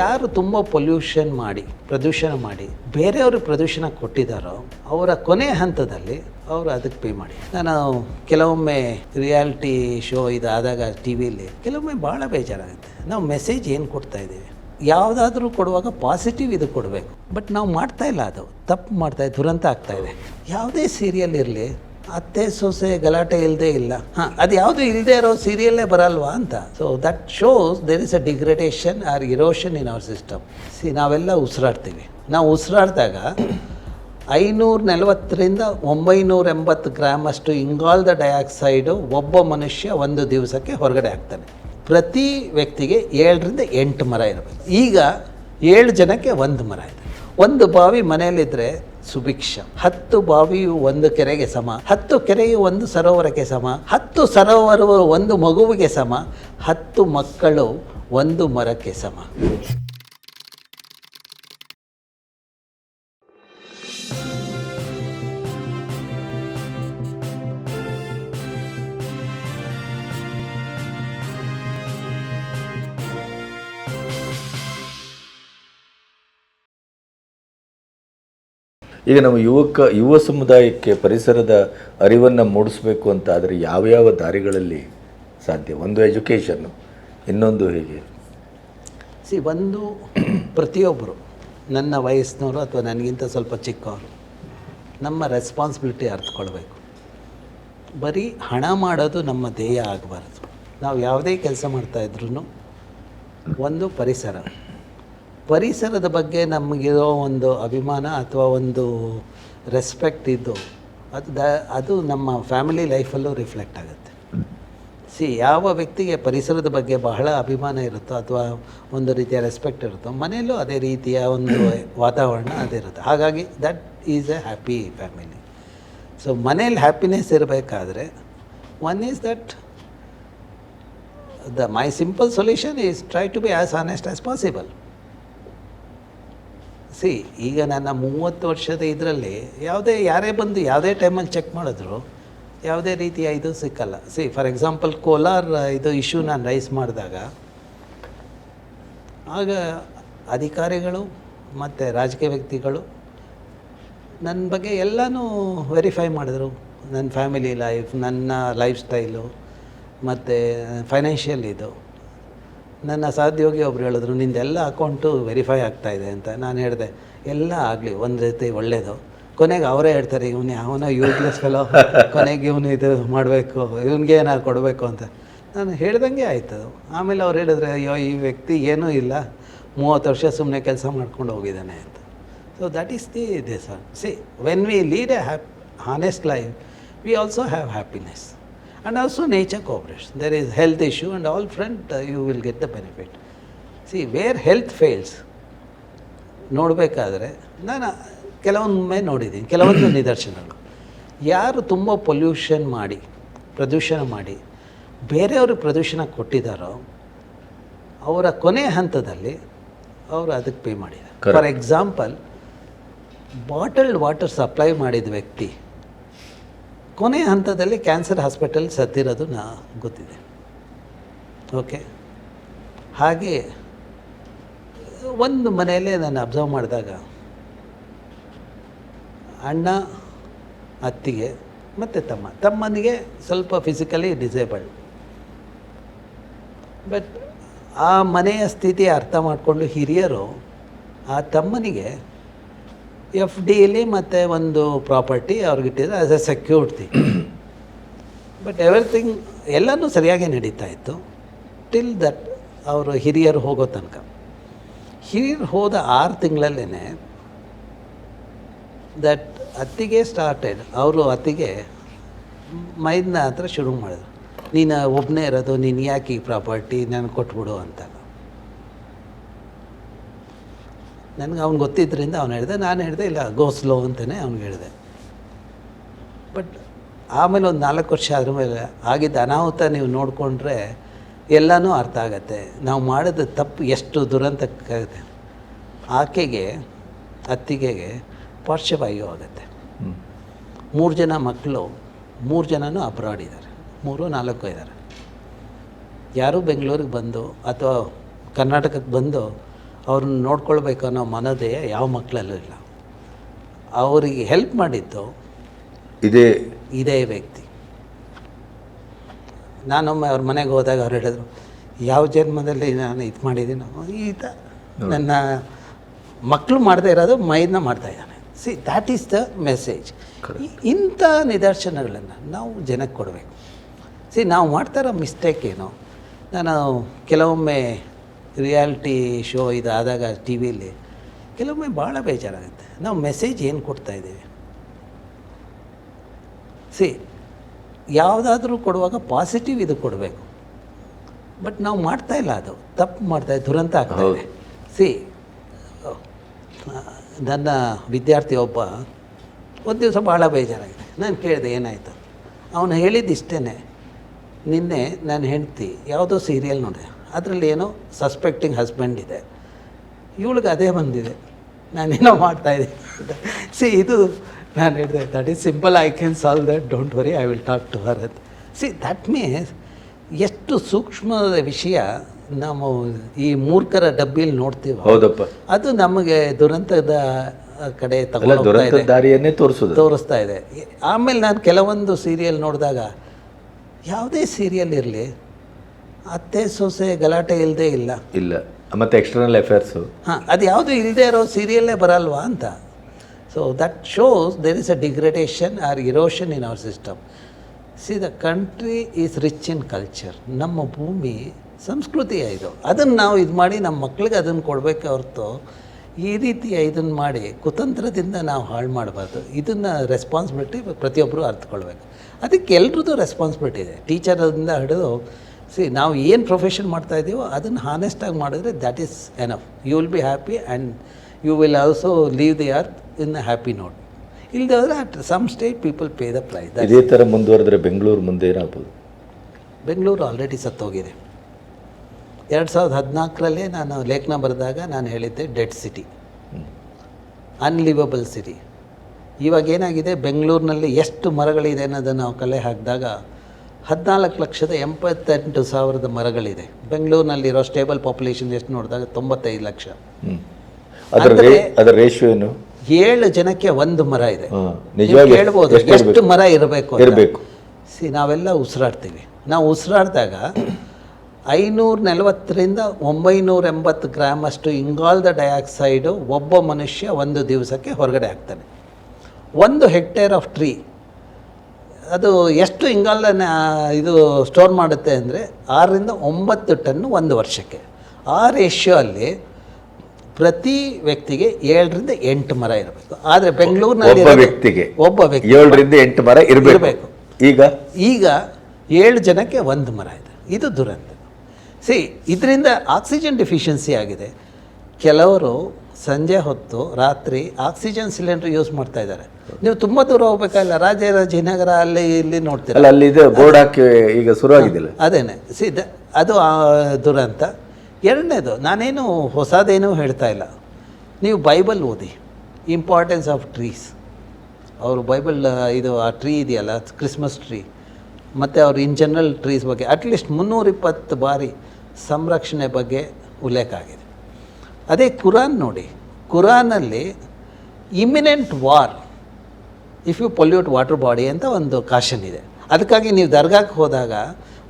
ಯಾರು ತುಂಬ ಪ್ರದೂಷಣ ಮಾಡಿ ಬೇರೆಯವ್ರಿಗೆ ಪ್ರದೂಷಣ ಕೊಟ್ಟಿದ್ದಾರೋ ಅವರ ಕೊನೆ ಹಂತದಲ್ಲಿ ಅವರು ಅದಕ್ಕೆ ಪೇ ಮಾಡಿ. ನಾನು ಕೆಲವೊಮ್ಮೆ ರಿಯಾಲಿಟಿ ಶೋ ಇದಾದಾಗ ಟಿ ವಿಲಿ ಕೆಲವೊಮ್ಮೆ ಭಾಳ ಬೇಜಾರಾಗುತ್ತೆ. ನಾವು ಮೆಸೇಜ್ ಏನು ಕೊಡ್ತಾ ಇದ್ದೀವಿ, ಯಾವುದಾದ್ರೂ ಕೊಡುವಾಗ ಪಾಸಿಟಿವ್ ಇದು ಕೊಡಬೇಕು. ಬಟ್ ನಾವು ಮಾಡ್ತಾಯಿಲ್ಲ, ಅದು ತಪ್ಪು ಮಾಡ್ತಾಯಿದ್ದೆ, ದುರಂತ ಆಗ್ತಾಯಿದೆ. ಯಾವುದೇ ಸೀರಿಯಲ್ ಇರಲಿ, ಅತ್ತೆ ಸೊಸೆ ಗಲಾಟೆ ಇಲ್ಲದೆ ಇಲ್ಲ, ಅದು ಯಾವುದು ಇಲ್ಲದೆ ಇರೋ ಸೀರಿಯಲ್ಲೇ ಬರಲ್ವಾ ಅಂತ. So that shows there is a degradation or erosion in our system. ನಾವೆಲ್ಲ ಉಸಿರಾಡ್ತೀವಿ. ನಾವು ಉಸಿರಾಡಿದಾಗ 540ರಿಂದ 980 ಗ್ರಾಮ್ ಅಷ್ಟು ಇಂಗಾಲದ ಡೈಆಕ್ಸೈಡು ಒಬ್ಬ ಮನುಷ್ಯ ಒಂದು ದಿವಸಕ್ಕೆ ಹೊರಗಡೆ ಹಾಕ್ತಾನೆ. ಪ್ರತಿ ವ್ಯಕ್ತಿಗೆ 7ರಿಂದ 8 ಮರ ಇರಬೇಕು. ಈಗ 7 ಜನಕ್ಕೆ 1 ಮರ ಇದೆ. ಒಂದು ಬಾವಿ ಮನೆಯಲ್ಲಿದ್ದರೆ ಸುಭಿಕ್ಷ. 10 ಬಾವಿಯು ಒಂದು ಕೆರೆಗೆ ಸಮ, 10 ಕೆರೆಯು ಒಂದು ಸರೋವರಕ್ಕೆ ಸಮ, 10 ಸರೋವರವು ಒಂದು ಮಗುವಿಗೆ ಸಮ, 10 ಮಕ್ಕಳು ಒಂದು ಮರಕ್ಕೆ ಸಮ. ಈಗ ನಮ್ಮ ಯುವ ಸಮುದಾಯಕ್ಕೆ ಪರಿಸರದ ಅರಿವನ್ನು ಮೂಡಿಸಬೇಕು ಅಂತ ಆದರೆ ಯಾವ ದಾರಿಗಳಲ್ಲಿ ಸಾಧ್ಯ? ಒಂದು ಎಜುಕೇಷನ್ನು, ಇನ್ನೊಂದು ಹೇಗೆ? ಒಂದು ಪ್ರತಿಯೊಬ್ಬರು ನನ್ನ ವಯಸ್ಸಿನವರು ಅಥವಾ ನನಗಿಂತ ಸ್ವಲ್ಪ ಚಿಕ್ಕವರು ನಮ್ಮ ರೆಸ್ಪಾನ್ಸಿಬಿಲಿಟಿ ಅರ್ಥಕೊಳ್ಬೇಕು. ಬರೀ ಹಣ ಮಾಡೋದು ನಮ್ಮ ಧ್ಯೇಯ ಆಗಬಾರ್ದು. ನಾವು ಯಾವುದೇ ಕೆಲಸ ಮಾಡ್ತಾಯಿದ್ರೂ ಒಂದು ಪರಿಸರದ ಬಗ್ಗೆ ನಮಗಿರೋ ಒಂದು ಅಭಿಮಾನ ಅಥವಾ ಒಂದು ರೆಸ್ಪೆಕ್ಟ್ ಇದ್ದು ಅದು ನಮ್ಮ ಫ್ಯಾಮಿಲಿ ಲೈಫಲ್ಲೂ ರಿಫ್ಲೆಕ್ಟ್ ಆಗುತ್ತೆ. ಯಾವ ವ್ಯಕ್ತಿಗೆ ಪರಿಸರದ ಬಗ್ಗೆ ಬಹಳ ಅಭಿಮಾನ ಇರುತ್ತೋ ಅಥವಾ ಒಂದು ರೀತಿಯ ರೆಸ್ಪೆಕ್ಟ್ ಇರುತ್ತೋ, ಮನೆಯಲ್ಲೂ ಅದೇ ರೀತಿಯ ಒಂದು ವಾತಾವರಣ ಅದಿರುತ್ತೆ. ಹಾಗಾಗಿ that is a happy family. So ಮನೇಲಿ ಹ್ಯಾಪಿನೆಸ್ ಇರಬೇಕಾದ್ರೆ one is that my simple solution is try to be as honest as possible. ಈಗ ನನ್ನ 30 ವರ್ಷದ ಇದರಲ್ಲಿ ಯಾರೇ ಬಂದು ಯಾವುದೇ ಟೈಮಲ್ಲಿ ಚೆಕ್ ಮಾಡಿದ್ರು ಯಾವುದೇ ರೀತಿಯ ಇದು ಸಿಕ್ಕಲ್ಲ. ಫಾರ್ ಎಕ್ಸಾಂಪಲ್ ಕೋಲಾರ ಇದು ಇಶ್ಯೂ ನಾನು ರೈಸ್ ಮಾಡಿದಾಗ ಆಗ ಅಧಿಕಾರಿಗಳು ಮತ್ತು ರಾಜಕೀಯ ವ್ಯಕ್ತಿಗಳು ನನ್ನ ಬಗ್ಗೆ ಎಲ್ಲನೂ ವೆರಿಫೈ ಮಾಡಿದ್ರು. ನನ್ನ ಫ್ಯಾಮಿಲಿ ಲೈಫ್, ನನ್ನ ಲೈಫ್ ಸ್ಟೈಲು ಮತ್ತು ಫೈನಾನ್ಷಿಯಲ್ ಇದು. ನನ್ನ ಸಹೋದ್ಯೋಗಿ ಒಬ್ರು ಹೇಳಿದ್ರು, ನಿಂದೆಲ್ಲ ಅಕೌಂಟು ವೆರಿಫೈ ಆಗ್ತಾಯಿದೆ ಅಂತ. ನಾನು ಹೇಳಿದೆ, ಎಲ್ಲ ಆಗಲಿ, ಒಂದು ರೀತಿ ಒಳ್ಳೆಯದು. ಕೊನೆಗೆ ಅವರೇ ಹೇಳ್ತಾರೆ, ಇವನು ಯಾವನೋ ಯೂಸ್ಲೆಸ್ ಫೆಲೋ, ಕೊನೆಗೆ ಇವನು ಇದು ಮಾಡಬೇಕು, ಇವನಿಗೆ ಏನಾದ್ರು ಕೊಡಬೇಕು ಅಂತ. ನಾನು ಹೇಳ್ದಂಗೆ ಆಯ್ತದು. ಆಮೇಲೆ ಅವ್ರು ಹೇಳಿದ್ರೆ, ಅಯ್ಯೋ ಈ ವ್ಯಕ್ತಿ ಏನೂ ಇಲ್ಲ, 30 ವರ್ಷ ಸುಮ್ಮನೆ ಕೆಲಸ ಮಾಡ್ಕೊಂಡು ಹೋಗಿದ್ದಾನೆ ಅಂತ. So that is this one. When we lead A honest life, we also have happiness. And also nature cooperates. There is health issue and all front you will get the benefit. Where health fails, ನೋಡಬೇಕಾದ್ರೆ ನಾನು ಕೆಲವೊಮ್ಮೆ ನೋಡಿದ್ದೀನಿ ಕೆಲವೊಂದು ನಿದರ್ಶನಗಳು. ಯಾರು ತುಂಬ ಪ್ರದೂಷಣ ಮಾಡಿ ಬೇರೆಯವ್ರಿಗೆ ಪ್ರದೂಷಣ ಕೊಟ್ಟಿದ್ದಾರೋ ಅವರ ಕೊನೆ ಹಂತದಲ್ಲಿ ಅವರು ಅದಕ್ಕೆ ಪೇ ಮಾಡಿದ್ದಾರೆ. For example, bottled water supply ಮಾಡಿದ ವ್ಯಕ್ತಿ ಕೊನೆ ಹಂತದಲ್ಲಿ ಕ್ಯಾನ್ಸರ್ ಹಾಸ್ಪಿಟಲ್ ಸತ್ತಿರೋದು ಗೊತ್ತಿದೆ. ಓಕೆ, ಹಾಗೆ ಒಂದು ಮನೆಯಲ್ಲೇ ನಾನು ಅಬ್ಸರ್ವ್ ಮಾಡಿದಾಗ ಅಣ್ಣ, ಅತ್ತಿಗೆ ಮತ್ತು ತಮ್ಮನಿಗೆ ಸ್ವಲ್ಪ ಫಿಸಿಕಲಿ ಡಿಸೇಬಲ್ಡ್. ಬಟ್ ಆ ಮನೆಯ ಸ್ಥಿತಿ ಅರ್ಥ ಮಾಡಿಕೊಂಡು ಹಿರಿಯರು ಆ ತಮ್ಮನಿಗೆ FDಯಲ್ಲಿ ಮತ್ತು ಒಂದು ಪ್ರಾಪರ್ಟಿ ಅವ್ರಿಗಿಟ್ಟಿದ್ರೆ as a security. But everything ಎಲ್ಲನೂ ಸರಿಯಾಗಿ ನಡೀತಾ ಇತ್ತು ಟಿಲ್ ದಟ್ ಅವರು ಹಿರಿಯರು ಹೋಗೋ ತನಕ. ಹಿರಿಯರು ಹೋದ 6 ತಿಂಗಳಲ್ಲೇ ದಟ್ ಅತ್ತಿಗೆ ಸ್ಟಾರ್ಟೆಡ್, ಅವರು ಅತ್ತಿಗೆ ಮೈದನ ಹತ್ರ ಶುರು ಮಾಡಿದ್ರು, ನೀನು ಒಬ್ಬನೇ ಇರೋದು, ನೀನು ಯಾಕೆ ಈ ಪ್ರಾಪರ್ಟಿ ನನಗೆ ಕೊಟ್ಬಿಡು ಅಂತ. ನನಗೆ ಅವ್ನು ಗೊತ್ತಿದ್ದರಿಂದ ಅವ್ನು ಹೇಳಿದೆ, ನಾನು ಹೇಳಿದೆ ಇಲ್ಲ ಗೋಸ್ಲೋ ಅಂತಲೇ ಅವ್ನಿಗೆ ಹೇಳಿದೆ. ಬಟ್ ಆಮೇಲೆ ಒಂದು 4 ವರ್ಷ ಆದ್ರ ಮೇಲೆ ಆಗಿದ್ದ ಅನಾಹುತ ನೀವು ನೋಡಿಕೊಂಡ್ರೆ ಎಲ್ಲನೂ ಅರ್ಥ ಆಗತ್ತೆ, ನಾವು ಮಾಡಿದ ತಪ್ಪು ಎಷ್ಟು ದುರಂತಕ್ಕಾಗುತ್ತೆ. ಆಕೆಗೆ, ಅತ್ತಿಗೆಗೆ ಪಾರ್ಶ್ವವಾಯು ಆಗುತ್ತೆ. 3 ಜನ ಮಕ್ಕಳು, 3 ಜನನೂ ಅಬ್ರಾಡ್ ಇದ್ದಾರೆ, 3-4 ಇದ್ದಾರೆ. ಯಾರೂ ಬೆಂಗಳೂರಿಗೆ ಬಂದು ಅಥವಾ ಕರ್ನಾಟಕಕ್ಕೆ ಬಂದು ಅವ್ರನ್ನ ನೋಡ್ಕೊಳ್ಬೇಕು ಅನ್ನೋ ಮನೋದಯ ಯಾವ ಮಕ್ಕಳಲ್ಲೂ ಇಲ್ಲ. ಅವರಿಗೆ ಹೆಲ್ಪ್ ಮಾಡಿದ್ದು ಇದೇ ವ್ಯಕ್ತಿ. ನಾನೊಮ್ಮೆ ಅವ್ರ ಮನೆಗೆ ಹೋದಾಗ ಅವ್ರು ಹೇಳಿದ್ರು, ಯಾವ ಜನ್ಮದಲ್ಲಿ ನಾನು ಇದು ಮಾಡಿದ್ದೀನೋ ಈತ ನನ್ನ ಮಕ್ಕಳು ಮಾಡದೇ ಇರೋದು ಮೈದನ್ನ ಮಾಡ್ತಾಯಿದ್ದಾನೆ. See that is the message. ಇಂಥ ನಿದರ್ಶನಗಳನ್ನು ನಾವು ಜನಕ್ಕೆ ಕೊಡಬೇಕು. ಸಿ ನಾವು ಮಾಡ್ತಾರೋ ಮಿಸ್ಟೇಕ್ ಏನು, ನಾನು ಕೆಲವೊಮ್ಮೆ ರಿಯಾಲಿಟಿ ಶೋ ಇದಾದಾಗ ಟಿ ವಿಲಿ ಕೆಲವೊಮ್ಮೆ ಭಾಳ ಬೇಜಾರಾಗುತ್ತೆ. ನಾವು ಮೆಸೇಜ್ ಏನು ಕೊಡ್ತಾಯಿದ್ದೀವಿ? ಸಿ ಯಾವುದಾದ್ರೂ ಕೊಡುವಾಗ ಪಾಸಿಟಿವ್ ಇದು ಕೊಡಬೇಕು. ಬಟ್ ನಾವು ಮಾಡ್ತಾಯಿಲ್ಲ, ಅದು ತಪ್ಪು ಮಾಡ್ತಾಯಿದ್ದೆ, ದುರಂತ ಆಗ್ತಾಯಿದೆ. ಸಿ ನನ್ನ ವಿದ್ಯಾರ್ಥಿ ಒಬ್ಬ ಒಂದು ದಿವಸ ಭಾಳ ಬೇಜಾರಾಗಿದೆ. ನಾನು ಕೇಳಿದೆ ಏನಾಯಿತು. ಅವನು ಹೇಳಿದ್ದಿಷ್ಟೇ, ನಿನ್ನೆ ನನ್ನ ಹೆಂಡತಿ ಯಾವುದೋ ಸೀರಿಯಲ್ ನೋಡಿದೆ, ಅದರಲ್ಲಿ ಏನೋ ಸಸ್ಪೆಕ್ಟಿಂಗ್ ಹಸ್ಬೆಂಡ್ ಇದೆ, ಇವಳಿಗೆ ಅದೇ ಬಂದಿದೆ, ನಾನೇನೋ ಮಾಡ್ತಾಯಿದ್ದೀನಿ. ಸಿ ಇದು ನಾನು ಹೇಳಿದೆ, that is simple, I can solve that, don't worry, I will talk to her ಅಂತ. ಸಿ ದಟ್ ಮೀನ್ಸ್ ಎಷ್ಟು ಸೂಕ್ಷ್ಮದ ವಿಷಯ ನಾವು ಈ ಮೂರ್ಖರ ಡಬ್ಬಿಯಲ್ಲಿ ನೋಡ್ತೀವಿ. ಹೌದಪ್ಪ, ಅದು ನಮಗೆ ದುರಂತದ ಕಡೆ ದಾರಿಯನ್ನೇ ತೋರಿಸ್ತಾ ಇದೆ. ಆಮೇಲೆ ನಾನು ಕೆಲವೊಂದು ಸೀರಿಯಲ್ ನೋಡಿದಾಗ, ಯಾವುದೇ ಸೀರಿಯಲ್ ಇರಲಿ ಅತ್ತೆ ಸೊಸೆ ಗಲಾಟೆ ಇಲ್ಲದೆ ಇಲ್ಲ, ಮತ್ತು ಎಕ್ಸ್ಟರ್ನಲ್ ಅಫೇರ್ಸು, ಅದು ಯಾವುದು ಇಲ್ಲದೆ ಇರೋ ಸೀರಿಯಲ್ಲೇ ಬರಲ್ವಾ ಅಂತ. So that shows there is a degradation or erosion in our system. See the country is rich in culture. ನಮ್ಮ ಭೂಮಿ ಸಂಸ್ಕೃತಿಯ ಇದು, ಅದನ್ನು ನಾವು ಇದು ಮಾಡಿ ನಮ್ಮ ಮಕ್ಳಿಗೆ ಅದನ್ನು ಕೊಡಬೇಕೆ ಹೊರತು ಈ ರೀತಿಯ ಇದನ್ನು ಮಾಡಿ ಕುತಂತ್ರದಿಂದ ನಾವು ಹಾಳು ಮಾಡಬಾರ್ದು. ಇದನ್ನು ರೆಸ್ಪಾನ್ಸಿಬಿಲಿಟಿ ಪ್ರತಿಯೊಬ್ಬರು ಅರ್ಥಕೊಳ್ಬೇಕು. ಅದಕ್ಕೆ ಎಲ್ರದ್ದು ರೆಸ್ಪಾನ್ಸಿಬಿಲಿಟಿ ಇದೆ, ಟೀಚರಿಂದ ಹಿಡಿದು. ಸಿ ನಾವು ಏನು ಪ್ರೊಫೆಷನ್ ಮಾಡ್ತಾಯಿದ್ದೀವೋ ಅದನ್ನು ಹಾನೆಸ್ಟಾಗಿ ಮಾಡಿದ್ರೆ that is enough. You will be happy and you will also leave the earth in a happy note. ಇಲ್ಲದೆ ಹೋದರೆ at some state people pay the price. ಇದೇ ಥರ ಮುಂದುವರೆದ್ರೆ ಬೆಂಗಳೂರು ಮುಂದೆ ಏನಾಗ್ಬೋದು? ಬೆಂಗಳೂರು ಆಲ್ರೆಡಿ ಸತ್ತೋಗಿದೆ. 2014 ನಾನು ಲೇಖನ ಬರೆದಾಗ ನಾನು ಹೇಳಿದ್ದೆ ಡೆಡ್ ಸಿಟಿ, ಅನ್ಲಿವಬಲ್ ಸಿಟಿ. ಇವಾಗ ಏನಾಗಿದೆ, ಬೆಂಗಳೂರಿನಲ್ಲಿ ಎಷ್ಟು ಮರಗಳಿದೆ ಅನ್ನೋದನ್ನು ನಾವು ಕಲೆ ಹಾಕಿದಾಗ 14,88,000 ಮರಗಳಿದೆ. ಬೆಂಗಳೂರಿನಲ್ಲಿರೋ ಸ್ಟೇಬಲ್ ಪಾಪ್ಯುಲೇಷನ್ ಎಷ್ಟು ನೋಡಿದಾಗ 95 ಲಕ್ಷ. ಅದರ ರೇಷಿಯೋ ಏನು? 7 ಜನಕ್ಕೆ 1 ಮರ ಇದೆ. ಹೇಳ್ಬೋದು ಎಷ್ಟು ಮರ ಇರಬೇಕು. ಸಿ ನಾವೆಲ್ಲ ಉಸಿರಾಡ್ತೀವಿ. ನಾವು ಉಸಿರಾಡಿದಾಗ 540ರಿಂದ 980 ಗ್ರಾಮ್ ಅಷ್ಟು ಇಂಗಾಲದ ಡೈಆಕ್ಸೈಡು ಒಬ್ಬ ಮನುಷ್ಯ ಒಂದು ದಿವಸಕ್ಕೆ ಹೊರಗಡೆ ಹಾಕ್ತಾನೆ. 1 ಹೆಕ್ಟೇರ್ ಆಫ್ ಟ್ರೀ ಅದು ಎಷ್ಟು ಇಂಗಾಲನ ಇದು ಸ್ಟೋರ್ ಮಾಡುತ್ತೆ ಅಂದರೆ 6ರಿಂದ 9 ಟನ್ನು 1 ವರ್ಷಕ್ಕೆ. ಆ ರೇಷಿಯೋ ಅಲ್ಲಿ ಪ್ರತಿ ವ್ಯಕ್ತಿಗೆ 7ರಿಂದ 8 ಮರ ಇರಬೇಕು. ಆದರೆ ಬೆಂಗಳೂರಿನಲ್ಲಿ ಒಬ್ಬ ವ್ಯಕ್ತಿ 7ರಿಂದ 8 ಮರ ಇರಬೇಕು. ಈಗ 7 ಜನಕ್ಕೆ 1 ಮರ ಇದೆ. ಇದು ದುರಂತ. ಸಿ ಇದರಿಂದ ಆಕ್ಸಿಜನ್ ಡಿಫಿಷಿಯನ್ಸಿ ಆಗಿದೆ. ಕೆಲವರು ಸಂಜೆ ಹೊತ್ತು ರಾತ್ರಿ ಆಕ್ಸಿಜನ್ ಸಿಲಿಂಡರ್ ಯೂಸ್ ಮಾಡ್ತಾ ಇದ್ದಾರೆ. ನೀವು ತುಂಬ ದೂರ ಹೋಗ್ಬೇಕಾಗಿಲ್ಲ, ರಾಜಾಜಿನಗರ ಅಲ್ಲಿ ಇಲ್ಲಿ ನೋಡ್ತೀರ, ಅಲ್ಲಿ ಬೋರ್ಡ್ ಹಾಕಿ ಈಗ ಶುರುವಾಗಿದ್ದಿಲ್ಲ. ಅದೇನೆ ಸಿ ಅದು ದುರಂತ. ಎರಡನೇದು, ನಾನೇನು ಹೊಸದೇನೂ ಹೇಳ್ತಾ ಇಲ್ಲ. ನೀವು ಬೈಬಲ್ ಓದಿ, ಇಂಪಾರ್ಟೆನ್ಸ್ ಆಫ್ ಟ್ರೀಸ್. ಅವರು ಬೈಬಲ್ ಇದು ಆ ಟ್ರೀ ಇದೆಯಲ್ಲ, ಕ್ರಿಸ್ಮಸ್ ಟ್ರೀ, ಮತ್ತು ಅವರು ಇನ್ ಜನರಲ್ ಟ್ರೀಸ್ ಬಗ್ಗೆ ಅಟ್ಲೀಸ್ಟ್ 320 ಬಾರಿ ಸಂರಕ್ಷಣೆ ಬಗ್ಗೆ ಉಲ್ಲೇಖ ಆಗಿದೆ. ಅದೇ ಕುರಾನ್ ನೋಡಿ, ಕುರಾನಲ್ಲಿ imminent war if you pollute water body ಅಂತ ಒಂದು ಕಾಷನ್ ಇದೆ. ಅದಕ್ಕಾಗಿ ನೀವು ದರ್ಗಾಕ್ಕೆ ಹೋದಾಗ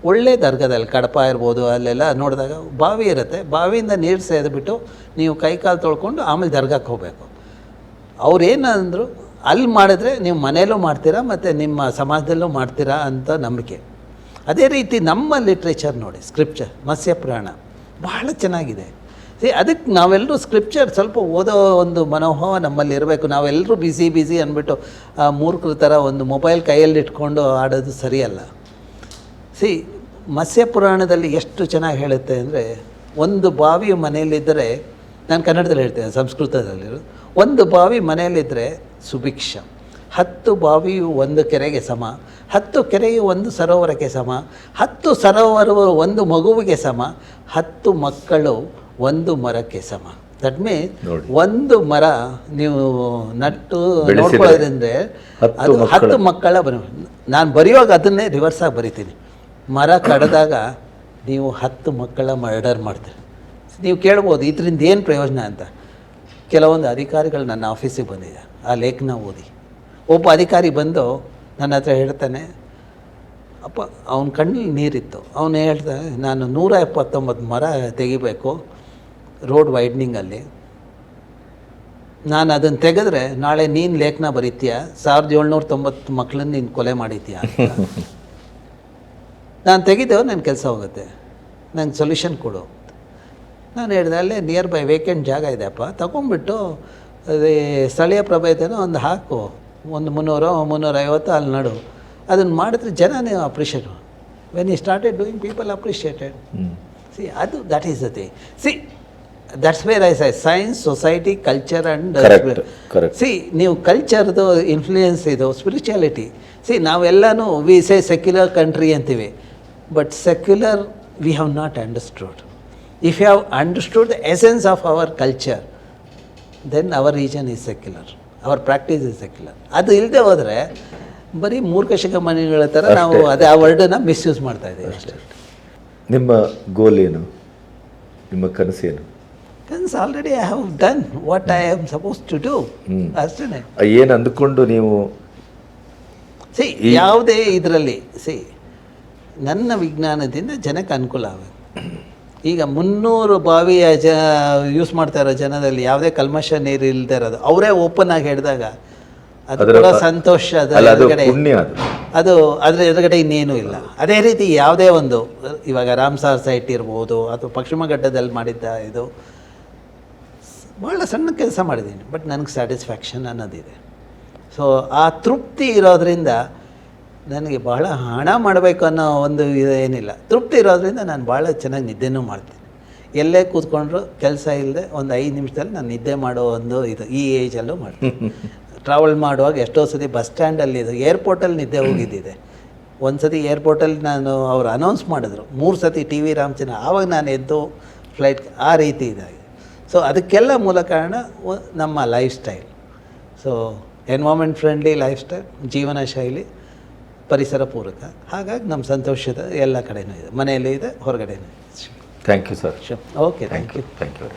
ಒಳ್ಳೆ ದರ್ಗಾದಲ್ಲಿ ಕಡಪ ಇರ್ಬೋದು, ಅಲ್ಲೆಲ್ಲ ನೋಡಿದಾಗ ಬಾವಿ ಇರುತ್ತೆ, ಬಾವಿಯಿಂದ ನೀರು ಸೇದ್ಬಿಟ್ಟು ನೀವು ಕೈಕಾಲು ತೊಳ್ಕೊಂಡು ಆಮೇಲೆ ದರ್ಗಾಕ್ಕೆ ಹೋಗಬೇಕು. ಅವ್ರೇನಂದರು, ಅಲ್ಲಿ ಮಾಡಿದ್ರೆ ನೀವು ಮನೆಯಲ್ಲೂ ಮಾಡ್ತೀರಾ ಮತ್ತು ನಿಮ್ಮ ಸಮಾಜದಲ್ಲೂ ಮಾಡ್ತೀರಾ ಅಂತ ನಂಬಿಕೆ. ಅದೇ ರೀತಿ ನಮ್ಮ ಲಿಟ್ರೇಚರ್ ನೋಡಿ, ಸ್ಕ್ರಿಪ್ಚರ್, ಮತ್ಸ್ಯ ಪುರಾಣ ಬಹಳ ಚೆನ್ನಾಗಿದೆ. ಅದಕ್ಕೆ ನಾವೆಲ್ಲರೂ ಸ್ಕ್ರಿಪ್ಚರ್ ಸ್ವಲ್ಪ ಓದೋ ಒಂದು ಮನೋಭಾವ ನಮ್ಮಲ್ಲಿ ಇರಬೇಕು. ನಾವೆಲ್ಲರೂ ಬಿಸಿ ಅಂದ್ಬಿಟ್ಟು ಮೂರ್ಖರ ಥರ ಒಂದು ಮೊಬೈಲ್ ಕೈಯಲ್ಲಿ ಇಟ್ಕೊಂಡು ಆಡೋದು ಸರಿಯಲ್ಲ. ಮತ್ಸ್ಯ ಪುರಾಣದಲ್ಲಿ ಎಷ್ಟು ಚೆನ್ನಾಗಿ ಹೇಳುತ್ತೆ ಅಂದರೆ, ಒಂದು ಬಾವಿ ಮನೆಯಲ್ಲಿದ್ದರೆ, ನಾನು ಕನ್ನಡದಲ್ಲಿ ಹೇಳ್ತೇನೆ, ಸಂಸ್ಕೃತದಲ್ಲಿರೋ, ಒಂದು ಬಾವಿ ಮನೆಯಲ್ಲಿದ್ದರೆ ಸುಭಿಕ್ಷ, 10 ಬಾವಿಯು ಒಂದು ಕೆರೆಗೆ ಸಮ, 10 ಕೆರೆಯು ಒಂದು ಸರೋವರಕ್ಕೆ ಸಮ, 10 ಸರೋವರವು ಒಂದು ಮಗುವಿಗೆ ಸಮ, 10 ಮಕ್ಕಳು ಒಂದು ಮರಕ್ಕೆ ಸಮ. ದಟ್ ಮೀನ್ಸ್ ಒಂದು ಮರ ನೀವು ನಟ್ಟು ನೋಡ್ಕೊಳ್ಳೋದ್ರಿಂದ ಅದು 10 ಮಕ್ಕಳ ನಾನು ಬರೆಯುವಾಗ ಅದನ್ನೇ ರಿವರ್ಸಾಗಿ ಬರಿತೀನಿ. ಮರ ಕಡಿದಾಗ ನೀವು 10 ಮಕ್ಕಳ ಮರ್ಡರ್ ಮಾಡ್ತೀರಿ. ನೀವು ಕೇಳ್ಬೋದು ಇದರಿಂದ ಏನು ಪ್ರಯೋಜನ ಅಂತ. ಕೆಲವೊಂದು ಅಧಿಕಾರಿಗಳು ನನ್ನ ಆಫೀಸಿಗೆ ಬಂದಿದೆ ಆ ಲೇಖನ ಓದಿ. ಒಬ್ಬ ಅಧಿಕಾರಿ ಬಂದು ನನ್ನ ಹತ್ರ ಹೇಳ್ತಾನೆ, ಅಪ್ಪ ಅವನ ಕಣ್ಣಲ್ಲಿ ನೀರಿತ್ತು. ಅವನು ಹೇಳ್ತಾನೆ, ನಾನು 179 ಮರ ತೆಗಿಬೇಕು ರೋಡ್ ವೈಡ್ನಿಂಗಲ್ಲಿ, ನಾನು ಅದನ್ನು ತೆಗೆದ್ರೆ ನಾಳೆ ನೀನು ಲೇಖನ ಬರೀತೀಯ 1790 ಮಕ್ಕಳನ್ನ ನೀನು ಕೊಲೆ ಮಾಡಿದ್ದೀಯ ಅಂತ. ನಾನು ತೆಗಿದ್ದೇವೆ ನನ್ನ ಕೆಲಸ ಹೋಗುತ್ತೆ, ನಂಗೆ ಸೊಲ್ಯೂಷನ್ ಕೊಡು. ನಾನು ಹೇಳಿದೆ, ಅಲ್ಲೇ ನಿಯರ್ ಬೈ ವೇಕೆಂಟ್ ಜಾಗ ಇದೆಯಪ್ಪ, ತಗೊಂಡ್ಬಿಟ್ಟು ಅದೇ ಸ್ಥಳೀಯ ಪ್ರಭೇದನೋ ಒಂದು ಹಾಕು, ಒಂದು 300-350 ಅಲ್ಲಿ ನಡು. ಅದನ್ನು ಮಾಡಿದ್ರೆ ಜನ ನೀವು appreciate. When you started doing people appreciated. See ಅದು that is the thing. See that's where I sci science, society, culture and see ನೀವು ಕಲ್ಚರ್ದು ಇನ್ಫ್ಲೂಯೆನ್ಸ್ ಇದು ಸ್ಪಿರಿಚುಯಾಲಿಟಿ. ಸಿ ನಾವೆಲ್ಲನೂ ವಿ ಸೇ ಸೆಕ್ಯುಲರ್ ಕಂಟ್ರಿ ಅಂತೀವಿ, but secular we have not understood. If you have understood the essence of our culture, then our reason is secular, our practice is secular. ಅದು ಇಲ್ಲದೆ ಹೋದರೆ ಬರೀ ಮೂರ್ಖಶಿಕ ಮನೆಗಳ ಥರ ನಾವು ಅದೇ ಆ ವರ್ಡನ್ನು ಮಿಸ್ಯೂಸ್ ಮಾಡ್ತಾ ಇದ್ದೀವಿ ಅಷ್ಟೇ. ನಿಮ್ಮ ಗೋಲ್ ಏನು, ನಿಮ್ಮ ಕನಸೇನು? ಕನ್ಸ್ already I have done what I am supposed to do ಅಷ್ಟೇ. ಏನು ಅಂದುಕೊಂಡು ನೀವು ಸಿ ಯಾವುದೇ ಇದರಲ್ಲಿ ನನ್ನ ವಿಜ್ಞಾನದಿಂದ ಜನಕ್ಕೆ ಅನುಕೂಲ ಆಗಬೇಕು. ಈಗ 300 ಬಾವಿಯ ಯೂಸ್ ಮಾಡ್ತಾ ಇರೋ ಜನದಲ್ಲಿ ಯಾವುದೇ ಕಲ್ಮಶ ನೀರು ಇಲ್ಲದೆ ಇರೋದು ಅವರೇ ಓಪನ್ ಆಗಿ ಹೇಳಿದಾಗ ಅದು ಕೂಡ ಸಂತೋಷ. ಅದು ಅದರ ಎದುರುಗಡೆ ಇನ್ನೇನು ಇಲ್ಲ. ಅದೇ ರೀತಿ ಯಾವುದೇ ಒಂದು ಇವಾಗ ರಾಮ್ಸಾರ್ ಸೈಟ್ ಇರ್ಬೋದು ಅಥವಾ ಪಶ್ಚಿಮ ಘಟ್ಟದಲ್ಲಿ ಮಾಡಿದ್ದ ಇದು ಭಾಳ ಸಣ್ಣ ಕೆಲಸ ಮಾಡಿದ್ದೀನಿ, ಬಟ್ ನನಗೆ ಸ್ಯಾಟಿಸ್ಫ್ಯಾಕ್ಷನ್ ಅನ್ನೋದಿದೆ. ಸೊ ಆ ತೃಪ್ತಿ ಇರೋದರಿಂದ ನನಗೆ ಭಾಳ ಹಣ ಮಾಡಬೇಕು ಅನ್ನೋ ಒಂದು ಏನಿಲ್ಲ. ತೃಪ್ತಿ ಇರೋದ್ರಿಂದ ನಾನು ಭಾಳ ಚೆನ್ನಾಗಿ ನಿದ್ದೆನೂ ಮಾಡ್ತೀನಿ. ಎಲ್ಲೇ ಕೂತ್ಕೊಂಡ್ರು ಕೆಲಸ ಇಲ್ಲದೆ ಒಂದು 5 ನಿಮಿಷದಲ್ಲಿ ನಾನು ನಿದ್ದೆ ಮಾಡೋ ಒಂದು ಇದು ಈ ಏಜಲ್ಲೂ ಮಾಡ್ತೀನಿ. ಟ್ರಾವೆಲ್ ಮಾಡುವಾಗ ಎಷ್ಟೋ ಸತಿ ಬಸ್ ಸ್ಟ್ಯಾಂಡಲ್ಲಿ ಇದು ಏರ್ಪೋರ್ಟಲ್ಲಿ ನಿದ್ದೆ ಹೋಗಿದ್ದಿದೆ. ಒಂದು ಸತಿ ಏರ್ಪೋರ್ಟಲ್ಲಿ ನಾನು ಅವ್ರು ಅನೌನ್ಸ್ ಮಾಡಿದ್ರು 3 ಸತಿ ಟಿ ವಿ ರಾಮಚಂದ್ರ, ಆವಾಗ ನಾನು ಎದ್ದು ಫ್ಲೈಟ್ ಆ ರೀತಿ ಇದಾಗಿ. ಸೊ ಅದಕ್ಕೆಲ್ಲ ಮೂಲ ಕಾರಣ ನಮ್ಮ life style. So environment friendly life style, ಜೀವನ ಶೈಲಿ, ಪರಿಸರ ಪೂರಕ. ಹಾಗಾಗಿ ನಮ್ಮ ಸಂತೋಷದ ಎಲ್ಲ ಕಡೆಯೂ ಇದೆ, ಮನೆಯಲ್ಲೂ ಇದೆ, ಹೊರಗಡೆನೂ ಇದೆ. Thank you sir. Okay, thank you.